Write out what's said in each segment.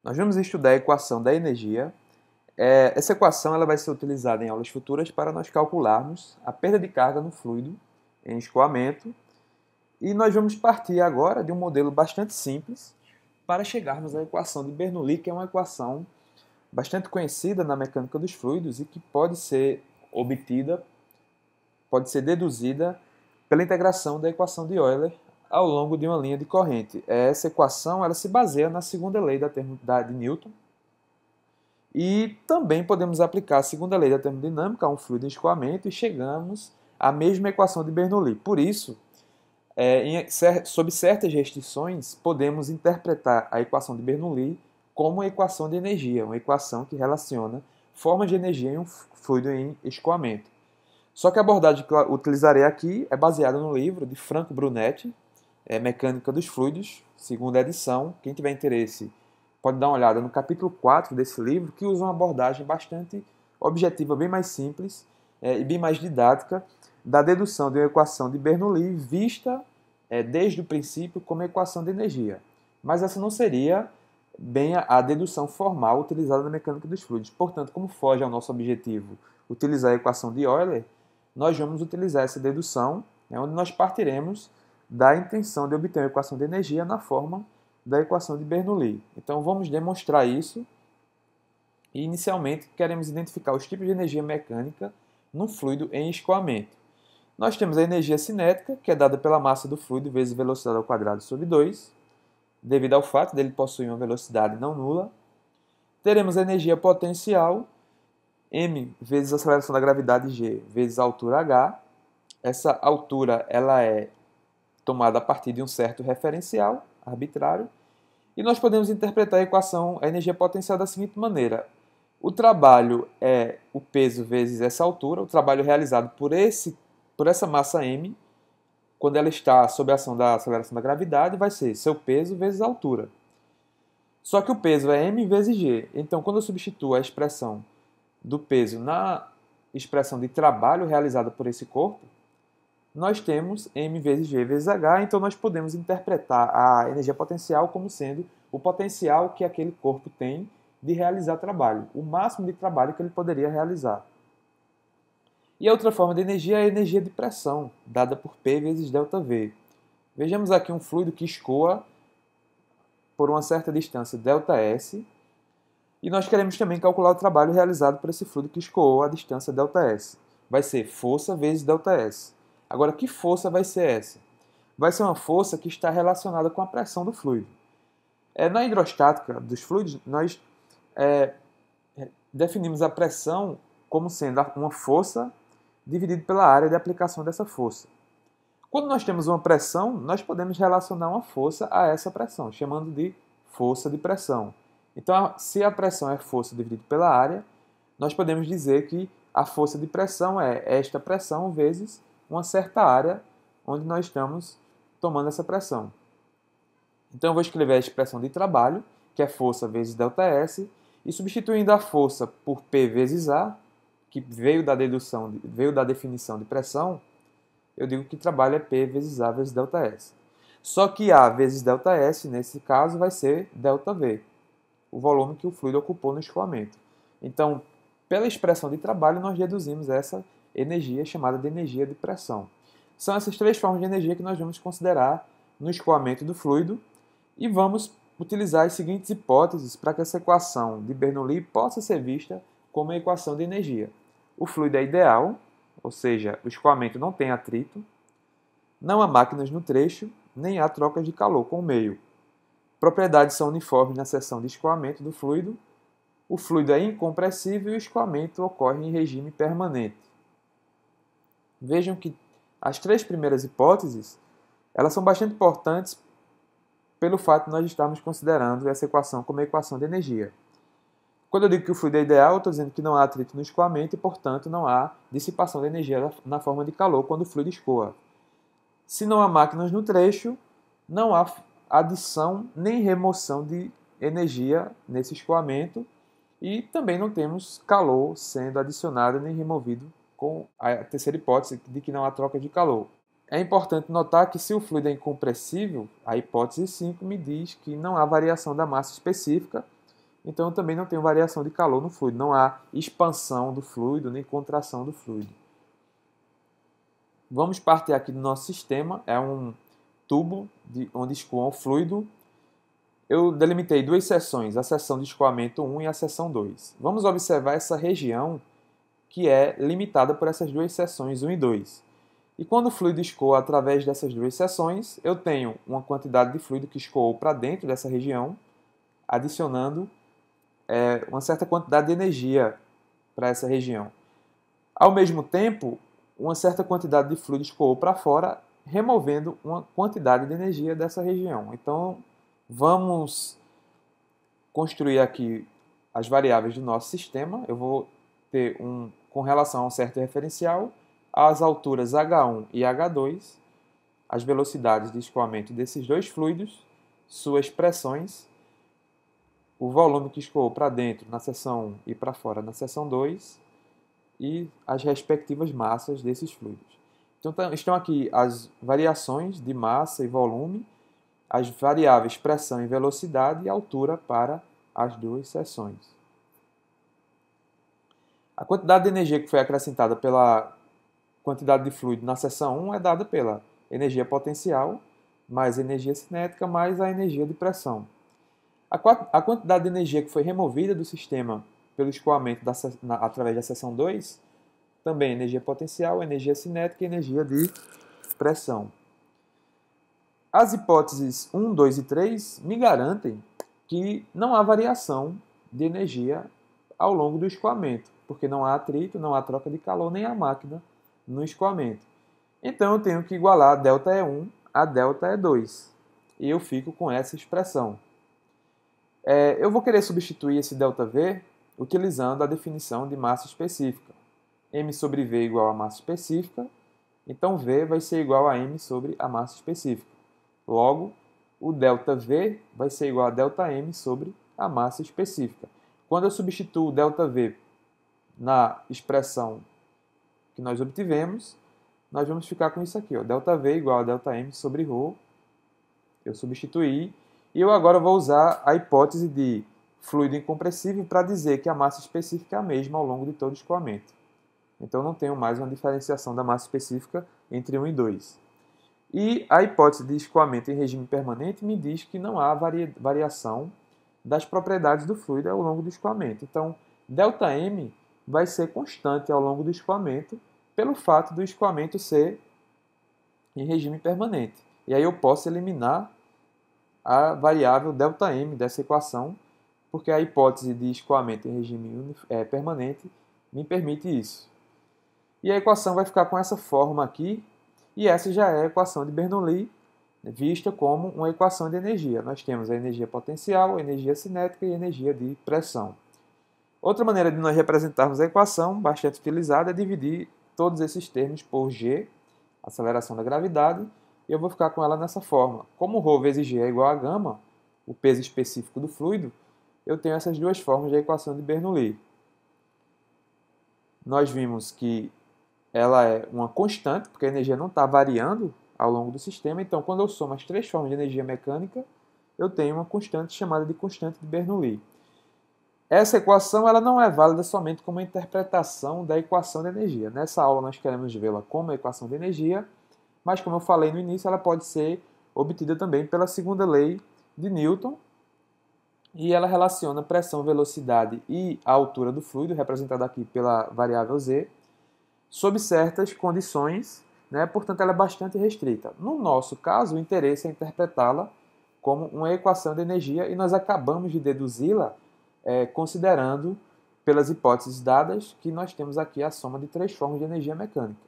Nós vamos estudar a equação da energia. Essa equação ela vai ser utilizada em aulas futuras para nós calcularmos a perda de carga no fluido em escoamento. E nós vamos partir agora de um modelo bastante simples para chegarmos à equação de Bernoulli, que é uma equação bastante conhecida na mecânica dos fluidos e que pode ser obtida, pode ser deduzida pela integração da equação de Euler ao longo de uma linha de corrente. Essa equação ela se baseia na segunda lei de Newton e também podemos aplicar a segunda lei da termodinâmica a um fluido em escoamento e chegamos à mesma equação de Bernoulli. Por isso, sob certas restrições, podemos interpretar a equação de Bernoulli como uma equação de energia, uma equação que relaciona formas de energia em um fluido em escoamento. Só que a abordagem que eu utilizarei aqui é baseada no livro de Franco Brunetti, Mecânica dos Fluidos, segunda edição. Quem tiver interesse pode dar uma olhada no capítulo 4 desse livro, que usa uma abordagem bastante objetiva, bem mais simples e bem mais didática, da dedução de uma equação de Bernoulli vista desde o princípio como equação de energia. Mas essa não seria bem a dedução formal utilizada na mecânica dos fluidos. Portanto, como foge ao nosso objetivo utilizar a equação de Euler, nós vamos utilizar essa dedução, onde nós partiremos da intenção de obter uma equação de energia na forma da equação de Bernoulli. Então, vamos demonstrar isso. E, inicialmente, queremos identificar os tipos de energia mecânica num fluido em escoamento. Nós temos a energia cinética, que é dada pela massa do fluido vezes velocidade ao quadrado sobre 2, devido ao fato dele possuir uma velocidade não nula. Teremos a energia potencial, m vezes a aceleração da gravidade g vezes a altura h. Essa altura ela é tomada a partir de um certo referencial arbitrário. E nós podemos interpretar a energia potencial da seguinte maneira. O trabalho é o peso vezes essa altura, o trabalho realizado por essa massa m, quando ela está sob a ação da aceleração da gravidade, vai ser seu peso vezes a altura. Só que o peso é m vezes g. Então, quando eu substituo a expressão do peso na expressão de trabalho realizado por esse corpo, nós temos m vezes g vezes h, então nós podemos interpretar a energia potencial como sendo o potencial que aquele corpo tem de realizar trabalho, o máximo de trabalho que ele poderia realizar. E a outra forma de energia é a energia de pressão, dada por P vezes ΔV. Vejamos aqui um fluido que escoa por uma certa distância ΔS, e nós queremos também calcular o trabalho realizado por esse fluido que escoou a distância ΔS. Vai ser força vezes ΔS. Agora, que força vai ser essa? Vai ser uma força que está relacionada com a pressão do fluido. Na hidrostática dos fluidos, nós definimos a pressão como sendo uma força dividida pela área de aplicação dessa força. Quando nós temos uma pressão, nós podemos relacionar uma força a essa pressão, chamando de força de pressão. Então, se a pressão é força dividida pela área, nós podemos dizer que a força de pressão é esta pressão vezes uma certa área onde nós estamos tomando essa pressão. Então, eu vou escrever a expressão de trabalho, que é força vezes ΔS, e substituindo a força por P vezes A, que veio da definição de pressão, eu digo que trabalho é P vezes A vezes ΔS. Só que A vezes ΔS, nesse caso, vai ser ΔV, o volume que o fluido ocupou no escoamento. Então, pela expressão de trabalho, nós deduzimos essa energia chamada de energia de pressão. São essas três formas de energia que nós vamos considerar no escoamento do fluido e vamos utilizar as seguintes hipóteses para que essa equação de Bernoulli possa ser vista como uma equação de energia. O fluido é ideal, ou seja, o escoamento não tem atrito, não há máquinas no trecho, nem há trocas de calor com o meio. Propriedades são uniformes na seção de escoamento do fluido, o fluido é incompressível e o escoamento ocorre em regime permanente. Vejam que as três primeiras hipóteses elas são bastante importantes pelo fato de nós estarmos considerando essa equação como uma equação de energia. Quando eu digo que o fluido é ideal, eu estou dizendo que não há atrito no escoamento e, portanto, não há dissipação de energia na forma de calor quando o fluido escoa. Se não há máquinas no trecho, não há adição nem remoção de energia nesse escoamento e também não temos calor sendo adicionado nem removido com a terceira hipótese de que não há troca de calor. É importante notar que se o fluido é incompressível, a hipótese 5 me diz que não há variação da massa específica, Então eu também não tenho variação de calor no fluido, não há expansão do fluido nem contração do fluido. Vamos partir aqui do nosso sistema, é um tubo onde escoa o fluido. Eu delimitei duas seções, a seção de escoamento 1 e a seção 2. Vamos observar essa região que é limitada por essas duas seções 1 e 2. E quando o fluido escoa através dessas duas seções, eu tenho uma quantidade de fluido que escoou para dentro dessa região, adicionando uma certa quantidade de energia para essa região. Ao mesmo tempo, uma certa quantidade de fluido escoou para fora, removendo uma quantidade de energia dessa região. Então, vamos construir aqui as variáveis do nosso sistema. Eu vou ter com relação a um certo referencial, as alturas H1 e H2, as velocidades de escoamento desses dois fluidos, suas pressões, o volume que escoou para dentro na seção 1 e para fora na seção 2 e as respectivas massas desses fluidos. Então estão aqui as variações de massa e volume, as variáveis pressão e velocidade e altura para as duas seções. A quantidade de energia que foi acrescentada pela quantidade de fluido na seção 1 é dada pela energia potencial, mais energia cinética, mais a energia de pressão. A quantidade de energia que foi removida do sistema pelo escoamento através da seção 2, também energia potencial, energia cinética e energia de pressão. As hipóteses 1, 2 e 3 me garantem que não há variação de energia ao longo do escoamento, porque não há atrito, não há troca de calor, nem a máquina no escoamento. Então eu tenho que igualar ΔE1 a ΔE2, e eu fico com essa expressão. Eu vou querer substituir esse ΔV utilizando a definição de massa específica. M sobre V igual a massa específica, então V vai ser igual a M sobre a massa específica. Logo, o ΔV vai ser igual a ΔM sobre a massa específica. Quando eu substituo o ΔV na expressão que nós obtivemos, nós vamos ficar com isso aqui, ó, ΔV igual a ΔM sobre ρ. Eu substituí. E eu agora vou usar a hipótese de fluido incompressível para dizer que a massa específica é a mesma ao longo de todo o escoamento. Então não tenho mais uma diferenciação da massa específica entre 1 e 2. E a hipótese de escoamento em regime permanente me diz que não há variação das propriedades do fluido ao longo do escoamento. Então, ΔM vai ser constante ao longo do escoamento pelo fato do escoamento ser em regime permanente. E aí eu posso eliminar a variável ΔM dessa equação, porque a hipótese de escoamento em regime permanente me permite isso. E a equação vai ficar com essa forma aqui, e essa já é a equação de Bernoulli, vista como uma equação de energia. Nós temos a energia potencial, a energia cinética e a energia de pressão. Outra maneira de nós representarmos a equação, bastante utilizada, é dividir todos esses termos por G, aceleração da gravidade, e eu vou ficar com ela nessa forma. Como ρ vezes G é igual a gama, o peso específico do fluido, eu tenho essas duas formas da equação de Bernoulli. Nós vimos que ela é uma constante, porque a energia não está variando ao longo do sistema. Então, quando eu somo as três formas de energia mecânica, eu tenho uma constante chamada de constante de Bernoulli. Essa equação ela não é válida somente como interpretação da equação de energia. Nessa aula nós queremos vê-la como equação de energia, mas como eu falei no início, ela pode ser obtida também pela segunda lei de Newton, e ela relaciona pressão, velocidade e a altura do fluido, representada aqui pela variável z, sob certas condições, né? Portanto ela é bastante restrita. No nosso caso, o interesse é interpretá-la como uma equação de energia, e nós acabamos de deduzi-la considerando, pelas hipóteses dadas, que nós temos aqui a soma de três formas de energia mecânica.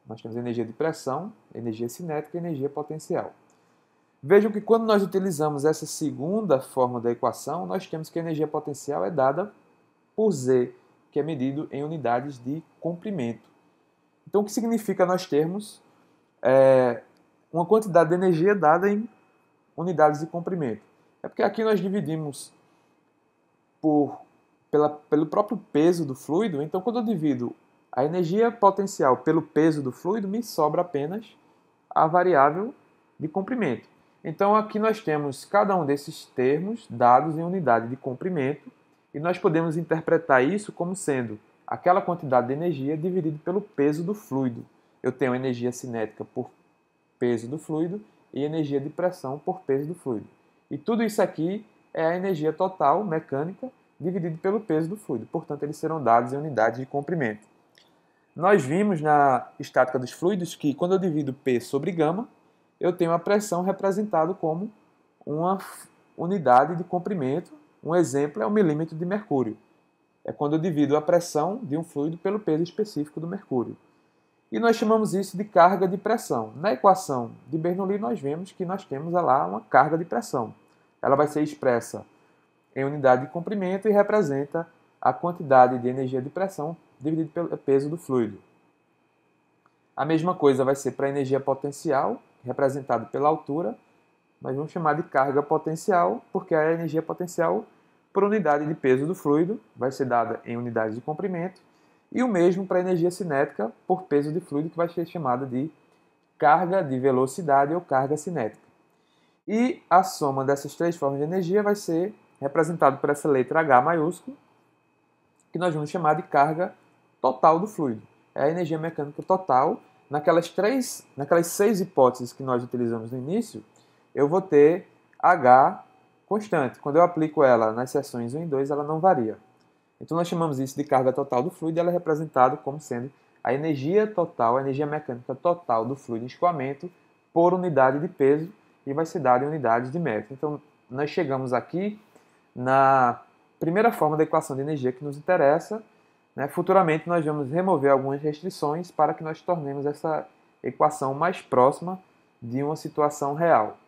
Nós temos energia de pressão, energia cinética e energia potencial. Vejam que quando nós utilizamos essa segunda forma da equação, nós temos que a energia potencial é dada por Z, que é medido em unidades de comprimento. Então, o que significa nós termos uma quantidade de energia dada em unidades de comprimento? É porque aqui nós dividimos pelo próprio peso do fluido. Então, quando eu divido a energia potencial pelo peso do fluido, me sobra apenas a variável de comprimento. Então aqui nós temos cada um desses termos dados em unidade de comprimento e nós podemos interpretar isso como sendo aquela quantidade de energia dividida pelo peso do fluido. Eu tenho energia cinética por peso do fluido e energia de pressão por peso do fluido. E tudo isso aqui é a energia total mecânica dividido pelo peso do fluido. Portanto, eles serão dados em unidade de comprimento. Nós vimos na estática dos fluidos que quando eu divido P sobre gama, eu tenho a pressão representada como uma unidade de comprimento. Um exemplo é o milímetro de mercúrio. É quando eu divido a pressão de um fluido pelo peso específico do mercúrio. E nós chamamos isso de carga de pressão. Na equação de Bernoulli, nós vemos que nós temos lá uma carga de pressão. Ela vai ser expressa em unidade de comprimento e representa a quantidade de energia de pressão dividido pelo peso do fluido. A mesma coisa vai ser para a energia potencial, representada pela altura. Nós vamos chamar de carga potencial, porque a energia potencial por unidade de peso do fluido vai ser dada em unidade de comprimento. E o mesmo para a energia cinética por peso de fluido, que vai ser chamada de carga de velocidade ou carga cinética. E a soma dessas três formas de energia vai ser representada por essa letra H maiúscula, que nós vamos chamar de carga total do fluido. É a energia mecânica total. Naquelas 6 hipóteses que nós utilizamos no início, eu vou ter H constante. Quando eu aplico ela nas seções 1 e 2, ela não varia. Então nós chamamos isso de carga total do fluido e ela é representada como sendo a energia total, a energia mecânica total do fluido em escoamento por unidade de peso e vai ser dada em unidades de metro. Então nós chegamos aqui na primeira forma da equação de energia que nos interessa. Futuramente nós vamos remover algumas restrições para que nós tornemos essa equação mais próxima de uma situação real.